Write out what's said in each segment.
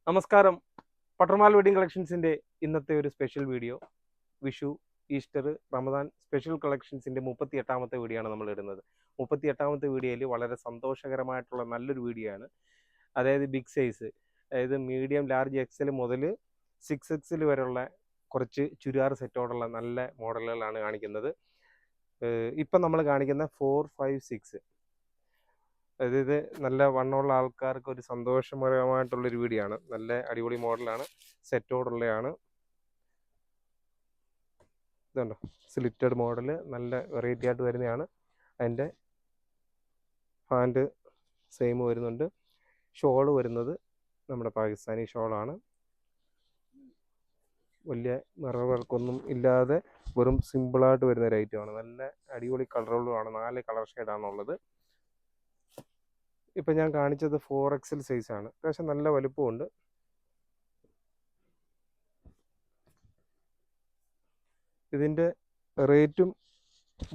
നമസ്കാരം. പട്ടർമാൽ വെഡിങ് കളക്ഷൻസിൻ്റെ ഇന്നത്തെ ഒരു special video. Vishu, Easter, Ramadan special കളക്ഷൻസിൻ്റെ 38ാമത്തെ വീഡിയോ ആണ് നമ്മൾ ഇടുന്നത്. 38ാമത്തെ വീഡിയോയിൽ വളരെ സന്തോഷകരമായിട്ടുള്ള നല്ലൊരു വീഡിയോ ആണ്. അതായത് ബിഗ് സൈസ്, അതായത് മീഡിയം, ലാർജ്, എക്സൽ മുതൽ 6XL വരെയുള്ള കുറച്ച് ചുരിദാർ സെറ്റോടുള്ള നല്ല മോഡലുകളാണ് കാണിക്കുന്നത്. ഇപ്പം നമ്മൾ കാണിക്കുന്ന 4, 5, 6, അതായത് നല്ല വണ്ണമുള്ള ആൾക്കാർക്ക് ഒരു സന്തോഷകരമായിട്ടുള്ളൊരു വീഡിയോ ആണ്. നല്ല അടിപൊളി മോഡലാണ്, സെറ്റോടുള്ളതാണ്. ഇതുണ്ടോ, സ്ലിറ്റഡ് മോഡൽ, നല്ല വെറൈറ്റി ആയിട്ട് വരുന്നതാണ്. അതിൻ്റെ ഹാൻഡ് സെയിം വരുന്നുണ്ട്. ഷോള് വരുന്നത് നമ്മുടെ പാകിസ്ഥാനി ഷോളാണ്. വലിയ മിറർ വർക്കൊന്നും ഇല്ലാതെ വെറും സിമ്പിളായിട്ട് വരുന്ന ഒരു ഐറ്റമാണ്. നല്ല അടിപൊളി കളറുകളുമാണ്. 4 കളർ ഷെയ്ഡാണുള്ളത്. ഇപ്പം ഞാൻ കാണിച്ചത് 4XL സൈസാണ്. അത്യാവശ്യം നല്ല വലുപ്പമുണ്ട്. ഇതിൻ്റെ റേറ്റും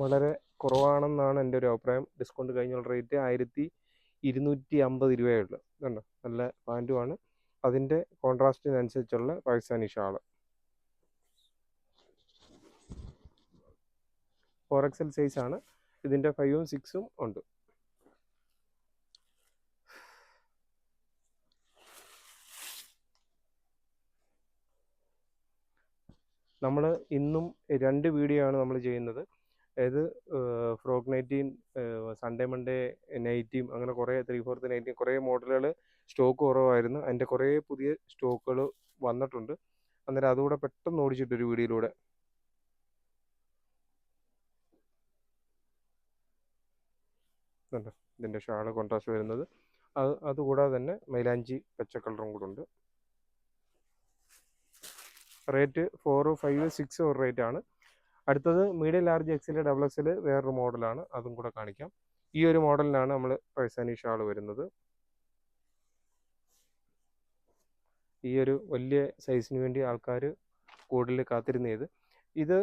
വളരെ കുറവാണെന്നാണ് എൻ്റെ ഒരു അഭിപ്രായം. ഡിസ്കൗണ്ട് കഴിഞ്ഞുള്ള റേറ്റ് 1250 രൂപയുള്ളൂ. കണ്ടോ, നല്ല പാൻറ്റുമാണ്. അതിൻ്റെ കോൺട്രാസ്റ്റിനനുസരിച്ചുള്ള പാകിസ്ഥാനി ഷാള്. 4XL സൈസാണ്. ഇതിൻ്റെ 5ഉം 6ഉം ഉണ്ട്. നമ്മൾ ഇന്നും 2 വീഡിയോ ആണ് നമ്മൾ ചെയ്യുന്നത്. അതായത് ഫ്രോക്ക് നൈറ്റിയും സൺഡേ മൺഡേ നൈറ്റിയും, അങ്ങനെ കുറേ 3/4 നൈറ്റിയും കുറേ മോഡലുകൾ സ്റ്റോക്ക് കുറവായിരുന്നു. അതിൻ്റെ കുറേ പുതിയ സ്റ്റോക്കുകൾ വന്നിട്ടുണ്ട്. അന്നേരം അതുകൂടെ പെട്ടെന്ന് ഓടിച്ചിട്ടൊരു വീഡിയോയിലൂടെ. ഇതിൻ്റെ ഷാള് കോൺട്രാസ്റ്റ് വരുന്നത്. അതുകൂടാതെ തന്നെ മൈലാഞ്ചി പച്ച കളറും കൂടെ ഉണ്ട്. റേറ്റ് 4, 5, 6 ഒരു റേറ്റാണ്. അടുത്തത് മീഡിയം, ലാർജ്, എക്സൽ, XXL വേറൊരു മോഡലാണ്. അതും കൂടെ കാണിക്കാം. ഈ ഒരു മോഡലിനാണ് നമ്മൾ പാകിസ്ഥാനി ഷാൾ വരുന്നത്. ഈ ഒരു വലിയ സൈസിന് വേണ്ടി ആൾക്കാർ കൂടുതൽ കാത്തിരുന്നത്. ഇത്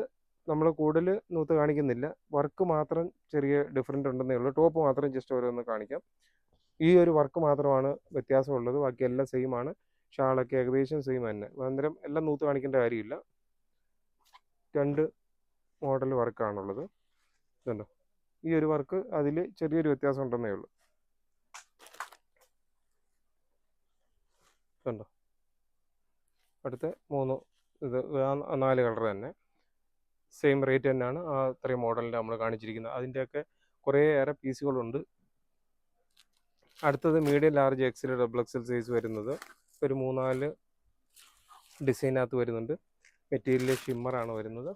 നമ്മൾ കൂടുതൽ നൂത്ത് കാണിക്കുന്നില്ല. വർക്ക് മാത്രം ചെറിയ ഡിഫറൻറ്റ് ഉണ്ടെന്നേ ഉള്ളൂ. ടോപ്പ് മാത്രം ജസ്റ്റ് ഓരോന്ന് കാണിക്കാം. ഈ ഒരു വർക്ക് മാത്രമാണ് വ്യത്യാസമുള്ളത്. ബാക്കി എല്ലാം സെയിം ആണ്. ഷാളൊക്കെ ഏകദേശം സെയിം തന്നെ. അന്നേരം എല്ലാം നൂത്ത് കാണിക്കേണ്ട കാര്യമില്ല. 2 മോഡൽ വർക്കാണുള്ളത്. ഇതുണ്ടോ, ഈ ഒരു വർക്ക് അതിൽ ചെറിയൊരു വ്യത്യാസം ഉണ്ടെന്നേ ഉള്ളൂ. കണ്ടോ, അടുത്ത 3 ഇത് 4 കളർ തന്നെ സെയിം റേറ്റ് തന്നെയാണ്. ആ അത്രയും മോഡലിൻ്റെ നമ്മൾ കാണിച്ചിരിക്കുന്നത്. അതിൻ്റെയൊക്കെ കുറേയേറെ പീസുകളുണ്ട്. അടുത്തത് medium, large, XL, XXL size വരുന്നത് ഒരു 3-4 ഡിസൈനകത്ത് വരുന്നുണ്ട്. മെറ്റീരിയൽ ഷിമ്മറാണ് വരുന്നത്.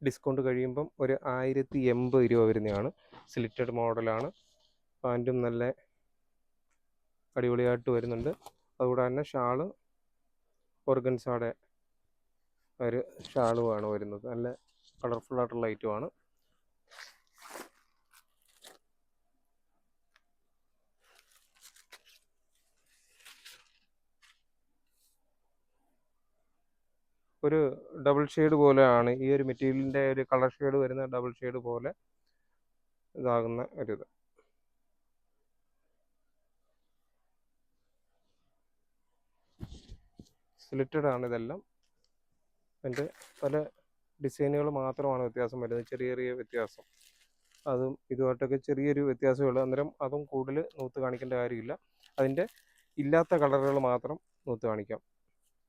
ഡിസ്കൗണ്ട് കഴിയുമ്പം ഒരു 1080 രൂപ വരുന്നതാണ്. സ്ലിറ്റഡ് മോഡലാണ്. പാൻറ്റും നല്ല അടിപൊളിയായിട്ട് വരുന്നുണ്ട്. അതുകൂടെ തന്നെ ഷാള് ഓർഗൻസാടെ ഒരു ഷാളുമാണ് വരുന്നത്. നല്ല കളർഫുള്ളായിട്ടുള്ള ഐറ്റമാണ്. ഒരു ഡബിൾ ഷെയ്ഡ് പോലെയാണ് ഈ ഒരു മെറ്റീരിയലിൻ്റെ ഒരു കളർ ഷെയ്ഡ് വരുന്ന, ഡബിൾ ഷെയ്ഡ് പോലെ ഇതാകുന്ന ഒരിത്. സ്ലിറ്റഡ് ആണ് ഇതെല്ലാം. അതിൻ്റെ പല ഡിസൈനുകൾ മാത്രമാണ് വ്യത്യാസം വരുന്നത്. ചെറിയ ചെറിയ വ്യത്യാസം. അതും ഇതുമായിട്ടൊക്കെ ചെറിയൊരു വ്യത്യാസമേ ഉള്ളൂ. അന്നേരം അതും കൂടുതൽ നൂത്ത് കാണിക്കേണ്ട കാര്യമില്ല. അതിൻ്റെ ഇല്ലാത്ത കളറുകൾ മാത്രം നൂത്ത് കാണിക്കാം.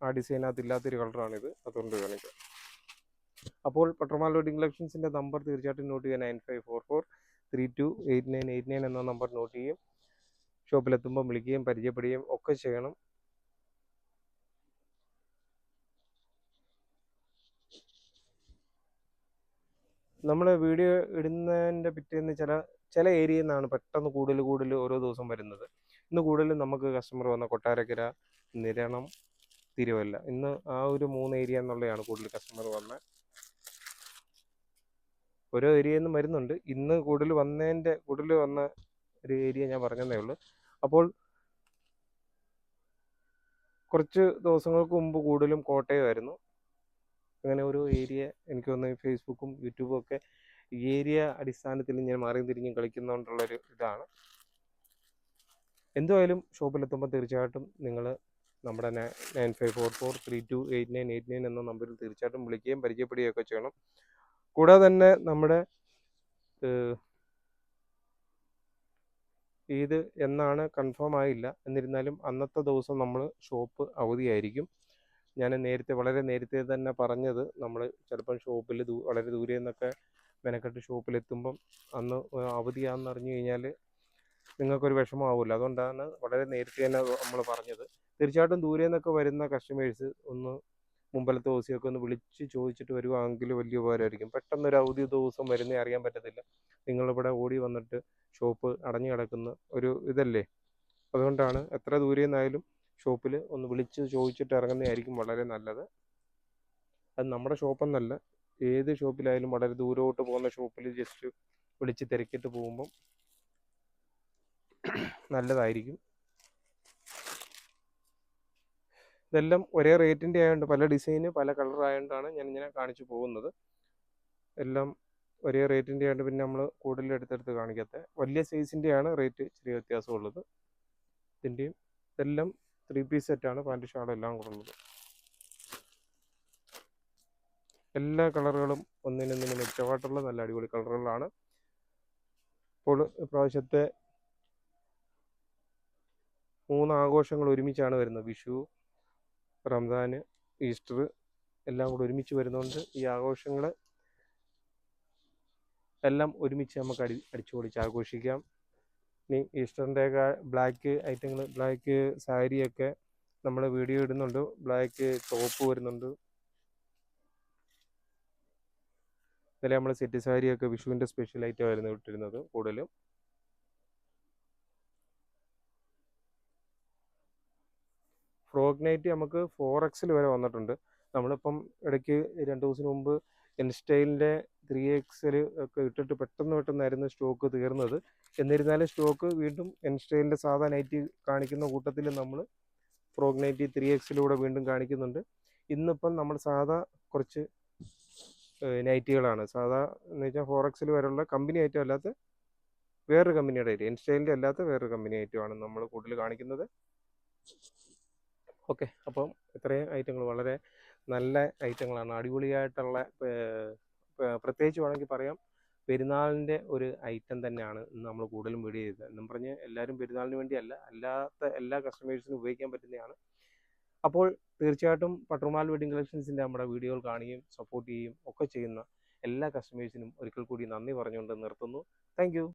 ആ ഡിസൈനകത്ത് ഇല്ലാത്തൊരു കളറാണിത്, അതുകൊണ്ട് കാണിക്കാം. അപ്പോൾ പട്ടർമാൽ വെഡിങ് കളക്ഷൻസിൻ്റെ നമ്പർ തീർച്ചയായിട്ടും നോട്ട് ചെയ്യുക. 9544328989 എന്ന നമ്പർ നോട്ട് ചെയ്യും. ഷോപ്പിലെത്തുമ്പോൾ വിളിക്കുകയും പരിചയപ്പെടുകയും ഒക്കെ ചെയ്യണം. നമ്മൾ വീഡിയോ ഇടുന്നതിൻ്റെ പിറ്റേന്ന് ചില ഏരിയയിൽ നിന്നാണ് പെട്ടെന്ന് കൂടുതൽ ഓരോ ദിവസം വരുന്നത്. ഇന്ന് കൂടുതലും നമുക്ക് കസ്റ്റമർ വന്ന കൊട്ടാരക്കര, നിരണം, തിരുവല്ല, ഇന്ന് ആ ഒരു 3 ഏരിയ എന്നുള്ളതാണ് കൂടുതൽ കസ്റ്റമർ വന്നത്. ഓരോ ഏരിയയിൽ നിന്നും വരുന്നുണ്ട്. ഇന്ന് കൂടുതൽ വന്ന ഒരു ഏരിയ ഞാൻ പറഞ്ഞതേ ഉള്ളൂ. അപ്പോൾ കുറച്ച് ദിവസങ്ങൾക്ക് മുമ്പ് കൂടുതലും കോട്ടയമായിരുന്നു. അങ്ങനെ ഓരോ ഏരിയ എനിക്ക് തോന്നുന്നു ഫേസ്ബുക്കും യൂട്യൂബും ഒക്കെ ഏരിയ അടിസ്ഥാനത്തിൽ ഞാൻ മാറിയും തിരിഞ്ഞും കളിക്കുന്നതുകൊണ്ടുള്ളൊരു ഇതാണ്. എന്തായാലും ഷോപ്പിലെത്തുമ്പോൾ തീർച്ചയായിട്ടും നിങ്ങൾ നമ്മുടെ 9544328989 എന്ന നമ്പറിൽ തീർച്ചയായിട്ടും വിളിക്കുകയും പരിചയപ്പെടുകയൊക്കെ ചെയ്യണം. കൂടാതെ തന്നെ നമ്മുടെ ഇത് എന്നാണ് കൺഫേം ആയില്ല, എന്നിരുന്നാലും അന്നത്തെ ദിവസം നമ്മൾ ഷോപ്പ് അവധിയായിരിക്കും. ഞാൻ വളരെ നേരത്തെ തന്നെ പറഞ്ഞത്, നമ്മൾ ചിലപ്പം ഷോപ്പിൽ വളരെ ദൂരെ നിന്നൊക്കെ മെനക്കെട്ട് ഷോപ്പിലെത്തുമ്പം അന്ന് അവധിയാണെന്ന് അറിഞ്ഞു കഴിഞ്ഞാൽ നിങ്ങൾക്കൊരു വിഷമമാവില്ല. അതുകൊണ്ടാണ് വളരെ നേരത്തെ തന്നെ നമ്മൾ പറഞ്ഞത്. തീർച്ചയായിട്ടും ദൂരെ നിന്നൊക്കെ വരുന്ന കസ്റ്റമേഴ്സ് ഒന്ന് മുമ്പലത്തെ ദിവസമൊക്കെ ഒന്ന് വിളിച്ച് ചോദിച്ചിട്ട് വരുവാണെങ്കിൽ വലിയ ഉപകാരമായിരിക്കും. പെട്ടെന്നൊരു അവധി ദിവസം വരുന്നേ അറിയാൻ പറ്റത്തില്ല. നിങ്ങളിവിടെ ഓടി വന്നിട്ട് ഷോപ്പ് അടഞ്ഞു കിടക്കുന്ന ഒരു ഇതല്ലേ. അതുകൊണ്ടാണ് എത്ര ദൂരെ നിന്നായാലും ഷോപ്പിൽ ഒന്ന് വിളിച്ച് ചോദിച്ചിട്ട് ഇറങ്ങുന്നതായിരിക്കും വളരെ നല്ലത്. അത് നമ്മുടെ ഷോപ്പെന്നല്ല, ഏത് ഷോപ്പിലായാലും വളരെ ദൂരോട്ട് പോകുന്ന ഷോപ്പിൽ ജസ്റ്റ് വിളിച്ച് തിരക്കിയിട്ട് പോകുമ്പം നല്ലതായിരിക്കും. ഇതെല്ലാം ഒരേ റേറ്റിൻ്റെ ആയതുകൊണ്ട്, പല ഡിസൈന് പല കളർ ആയതുകൊണ്ടാണ് ഞാൻ ഇങ്ങനെ കാണിച്ചു പോകുന്നത്. എല്ലാം ഒരേ റേറ്റിൻ്റെ ആയതുകൊണ്ട് പിന്നെ നമ്മൾ കൂടുതൽ എടുത്തെടുത്ത് കാണിക്കാത്ത. വലിയ സൈസിൻ്റെയാണ് റേറ്റ് ചെറിയ വ്യത്യാസമുള്ളത്. ഇതെല്ലാം 3 പീസ് സെറ്റാണ്, പാൻറ്റ് ഷാളും എല്ലാം കൂടെ ഉള്ളത്. എല്ലാ കളറുകളും ഒന്നിനൊന്നിന് മെച്ചമായിട്ടുള്ള നല്ല അടിപൊളി കളറുകളാണ്. ഇപ്പോൾ ഇപ്രാവശ്യത്തെ 3 ആഘോഷങ്ങൾ ഒരുമിച്ചാണ് വരുന്നത്. വിഷു, റംസാൻ, ഈസ്റ്റർ എല്ലാം കൂടെ ഒരുമിച്ച് വരുന്നതുകൊണ്ട് ഈ ആഘോഷങ്ങൾ എല്ലാം ഒരുമിച്ച് നമുക്ക് അടിച്ചു പൊളിച്ച് ആഘോഷിക്കാം. ഇനി ഈസ്റ്ററിൻ്റെയൊക്കെ ബ്ലാക്ക് ഐറ്റങ്ങൾ, ബ്ലാക്ക് സാരിയൊക്കെ നമ്മൾ വീഡിയോ ഇടുന്നുണ്ട്. ബ്ലാക്ക് ടോപ്പ് വരുന്നുണ്ട്. ഇന്നലെ നമ്മൾ സെറ്റ് സാരിയൊക്കെ വിഷുവിൻ്റെ സ്പെഷ്യൽ ഐറ്റമായിരുന്നു ഇട്ടിരുന്നത് കൂടുതലും. ഫ്രോക്ക് നൈറ്റ് നമുക്ക് 4XL വരെ വന്നിട്ടുണ്ട്. നമ്മളിപ്പം ഇടയ്ക്ക് 2 ദിവസത്തിന് മുമ്പ് ഇൻസ്റ്റൈലിൻ്റെ 3XL ഒക്കെ ഇട്ടിട്ട് പെട്ടെന്നായിരുന്നു സ്റ്റോക്ക് തീർന്നത്. എന്നിരുന്നാലും സ്റ്റോക്ക് വീണ്ടും ഇൻസ്റ്റൈലിൻ്റെ സാധാ നൈറ്റ് കാണിക്കുന്ന കൂട്ടത്തിൽ നമ്മൾ ഫ്രോക്ക് നൈറ്റ് 3XLൂടെ വീണ്ടും കാണിക്കുന്നുണ്ട്. ഇന്നിപ്പം നമ്മൾ സാധാ കുറച്ച് നൈറ്റികളാണ്, സാധാ എന്ന് വെച്ചാൽ 4XL വരെയുള്ള കമ്പനി ഐറ്റം അല്ലാത്ത വേറൊരു കമ്പനിയുടെ ഐറ്റം, ഇൻസ്റ്റൈലിൻ്റെ അല്ലാത്ത വേറൊരു കമ്പനി ഐറ്റമാണ് നമ്മൾ കൂടുതൽ കാണിക്കുന്നത്. ഓക്കെ, അപ്പം ഇത്രയും ഐറ്റങ്ങൾ വളരെ നല്ല ഐറ്റങ്ങളാണ്, അടിപൊളിയായിട്ടുള്ള. പ്രത്യേകിച്ച് വേണമെങ്കിൽ പറയാം, പെരുന്നാളിൻ്റെ ഒരു ഐറ്റം തന്നെയാണ് ഇന്ന് നമ്മൾ കൂടുതലും വീഡിയോ ചെയ്തത്. എന്നും പറഞ്ഞ് എല്ലാവരും പെരുന്നാളിന് വേണ്ടിയല്ല, അല്ലാത്ത എല്ലാ കസ്റ്റമേഴ്സിനും ഉപയോഗിക്കാൻ പറ്റുന്നതാണ്. അപ്പോൾ തീർച്ചയായിട്ടും പട്ടുമാൽ വെഡിങ് കളക്ഷൻസിൻ്റെ നമ്മുടെ വീഡിയോകൾ കാണുകയും സപ്പോർട്ട് ചെയ്യുകയും ഒക്കെ ചെയ്യുന്ന എല്ലാ കസ്റ്റമേഴ്സിനും ഒരിക്കൽ കൂടി നന്ദി പറഞ്ഞുകൊണ്ട് നിർത്തുന്നു. Thank you.